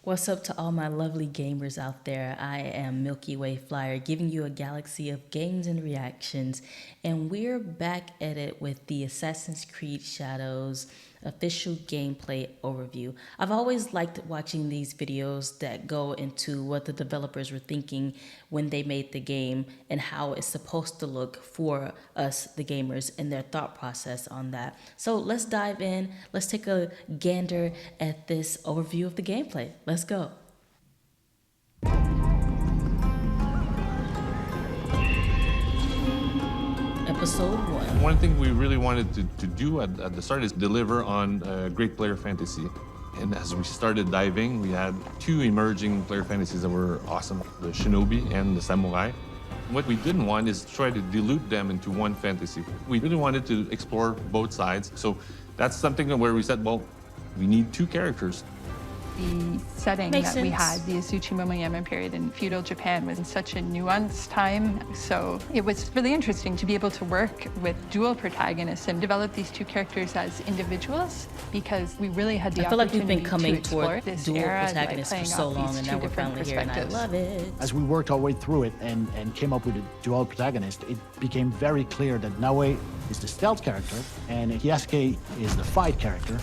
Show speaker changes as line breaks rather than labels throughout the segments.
What's up to all my lovely gamers out there? I am Milky Way Flyer, giving you a galaxy of games and reactions, and we're back at it with the Assassin's Creed Shadows official gameplay overview. I've always liked watching these videos that go into what the developers were thinking when they made the game and how it's supposed to look for us, the gamers, and their thought process on that. So let's dive in. Let's take a gander at this overview of the gameplay. Let's go. Episode 1.
One thing we really wanted to do at the start is deliver on great player fantasy. And as we started diving, we had two emerging player fantasies that were awesome, the Shinobi and the Samurai. What we didn't want is try to dilute them into one fantasy. We really wanted to explore both sides. So that's something where we said, well, we need two characters.
The setting
Makes
that we
sense.
had, the Azuchi Momoyama period in feudal Japan, was in such a nuanced time. So it was really interesting to be able to work with dual protagonists and develop these two characters as individuals, because we really had the
I feel like we've
opportunity
been coming
to explore
toward
this
dual
era by
protagonists for
playing
so
off
long,
these
and
two
now we're
different
finally here, and I
perspectives.
love it.
As we worked our way through it and came up with a dual protagonist, it became very clear that Naoe is the stealth character and Yasuke is the fight character.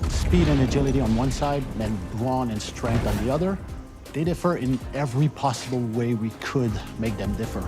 Speed and agility on one side, and brawn and strength on the other. They differ in every possible way we could make them differ.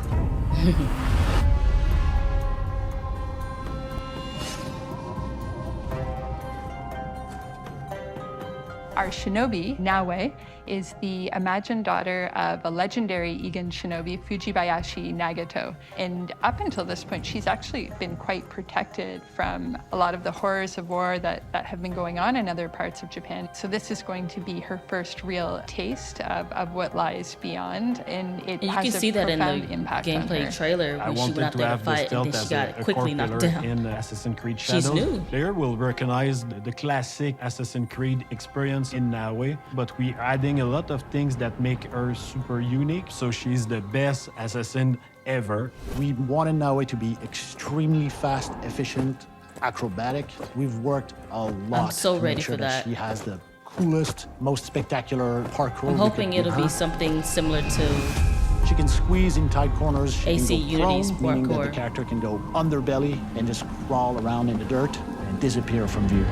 Our shinobi, Naoe, is the imagined daughter of a legendary Egan shinobi, Fujibayashi Nagato. And up until this point, she's actually been quite protected from a lot of the horrors of war that have been going on in other parts of Japan. So this is going to be her first real taste of what lies beyond. And it
And you
has
can
a
see that in
profound
the
impact on
gameplay
her.
trailer
I
when she went
wanted
out
to
there to
have the
fight, and
stealth
then she
as
got
a
quickly
core
knocked
pillar
down.
in Assassin's Creed
She's
Shadows.
new.
Player will recognize the classic Assassin's Creed experience in Naoe, but we adding a lot of things that make her super unique. So she's the best assassin ever.
We wanted Naoe to be extremely fast, efficient, acrobatic. We've worked a lot
so
to
ready
make sure
for
that
that.
she has the coolest, most spectacular parkour.
I'm
we
hoping
could give
it'll be
her.
something similar to
She can squeeze in tight corners. She
AC
can go
Unity's
prone, meaning that
parkour.
the character can go underbelly and just crawl around in the dirt and disappear from view.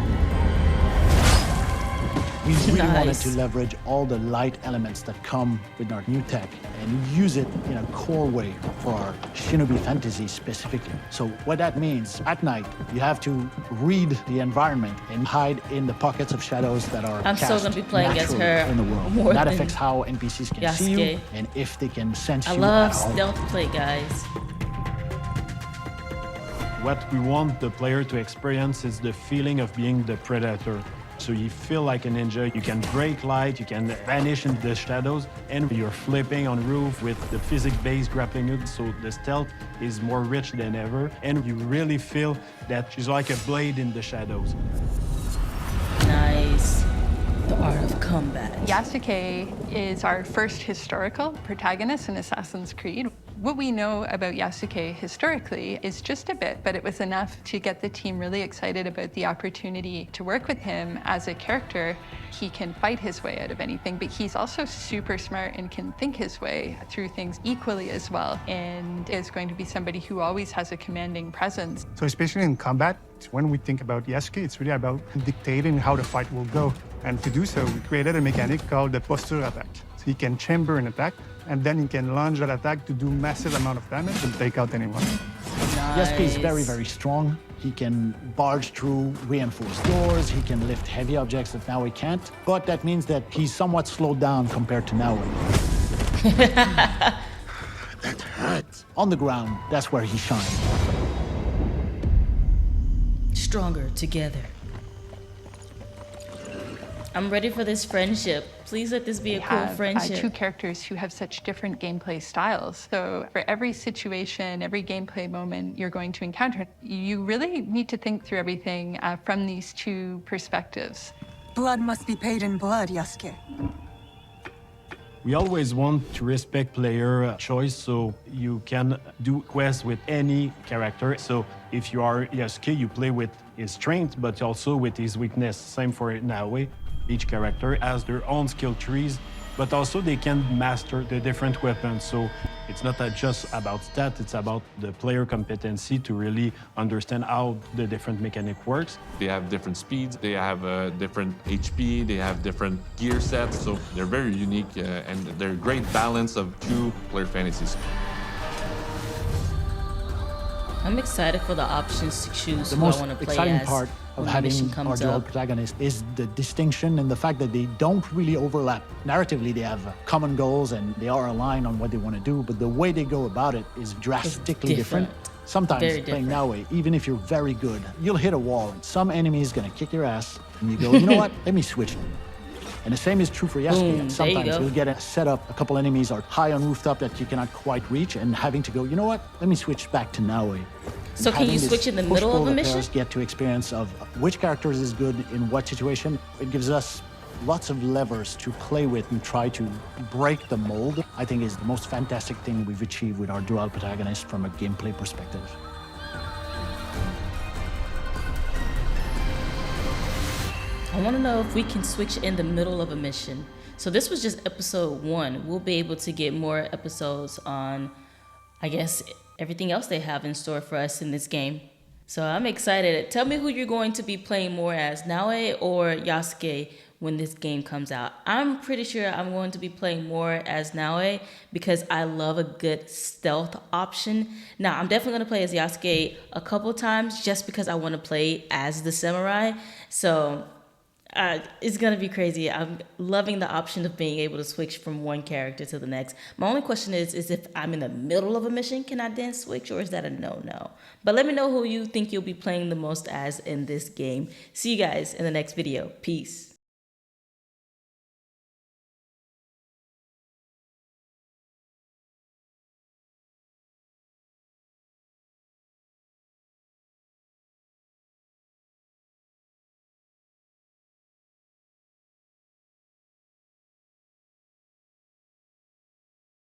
We really wanted
Nice.
to leverage all the light elements that come with our new tech and use it in a core way for our Shinobi fantasy specifically. So what that means, at night, you have to read the environment and hide in the pockets of shadows that are
I'm still
cast
gonna be playing as
naturally
her
in the world.
more
That
than
affects how NPCs can see you
Yasuke.
and if they can sense
I
you
love
at all.
stealth play, guys.
What we want the player to experience is the feeling of being the predator. So you feel like a ninja, you can break light, you can vanish in the shadows, and you're flipping on roof with the physics-based grappling hook, so the stealth is more rich than ever, and you really feel that she's like a blade in the shadows.
Nice. The art of combat.
Yasuke is our first historical protagonist in Assassin's Creed. What we know about Yasuke historically is just a bit, but it was enough to get the team really excited about the opportunity to work with him as a character. He can fight his way out of anything, but he's also super smart and can think his way through things equally as well, and is going to be somebody who always has a commanding presence.
So especially in combat, when we think about Yasuke, it's really about dictating how the fight will go. And to do so, we created a mechanic called the posture attack. So he can chamber an attack, and then he can launch that attack to do massive amount of damage and take out anyone.
Yasuke is very,
Nice.
very strong. He can barge through reinforced doors. He can lift heavy objects that Naoe can't. But that means that he's somewhat slowed down compared to Naoe.
That hurts.
On the ground, that's where he shines.
Stronger together. I'm ready for this friendship. Please let this be a
We
cool
have
friendship.
two characters who have such different gameplay styles. So for every situation, every gameplay moment you're going to encounter, you really need to think through everything from these two perspectives.
Blood must be paid in blood, Yasuke.
We always want to respect player choice, so you can do quests with any character. So if you are Yasuke, you play with his strength, but also with his weakness. Same for Naoe. Each character has their own skill trees, but also they can master the different weapons. So it's not just about stats, it's about the player competency to really understand how the different mechanic works.
They have different speeds, they have different HP, they have different gear sets, so they're very unique and they're a great balance of two player fantasies.
I'm excited for the options to choose
The
who I
most
want to play
exciting
as
part of
when the mission
having our
comes
dual
up.
protagonist is the distinction and the fact that they don't really overlap. Narratively, they have common goals and they are aligned on what they want to do, but the way they go about it is drastically different. Sometimes
Very
playing
different.
that way, even if you're very good, you'll hit a wall and some enemy is going to kick your ass and you go, you know what, let me switch. And the same is true for Yasuke.
Boom, there you
Sometimes
go.
you'll get a setup, a couple enemies are high on rooftop that you cannot quite reach, and having to go, you know what, let me switch back to Naue.
So can you switch in the middle of a mission?
Get to experience of which characters is good in what situation. It gives us lots of levers to play with and try to break the mold. I think is the most fantastic thing we've achieved with our dual protagonist from a gameplay perspective.
I want to know if we can switch in the middle of a mission. So this was just episode 1. We'll be able to get more episodes on, I guess, everything else they have in store for us in this game. So I'm excited. Tell me who you're going to be playing more as, Naue or Yasuke, when this game comes out. I'm pretty sure I'm going to be playing more as Naue because I love a good stealth option. Now, I'm definitely going to play as Yasuke a couple times just because I want to play as the samurai. So it's going to be crazy. I'm loving the option of being able to switch from one character to the next. My only question is if I'm in the middle of a mission, can I then switch, or is that a no-no? But let me know who you think you'll be playing the most as in this game. See you guys in the next video. Peace.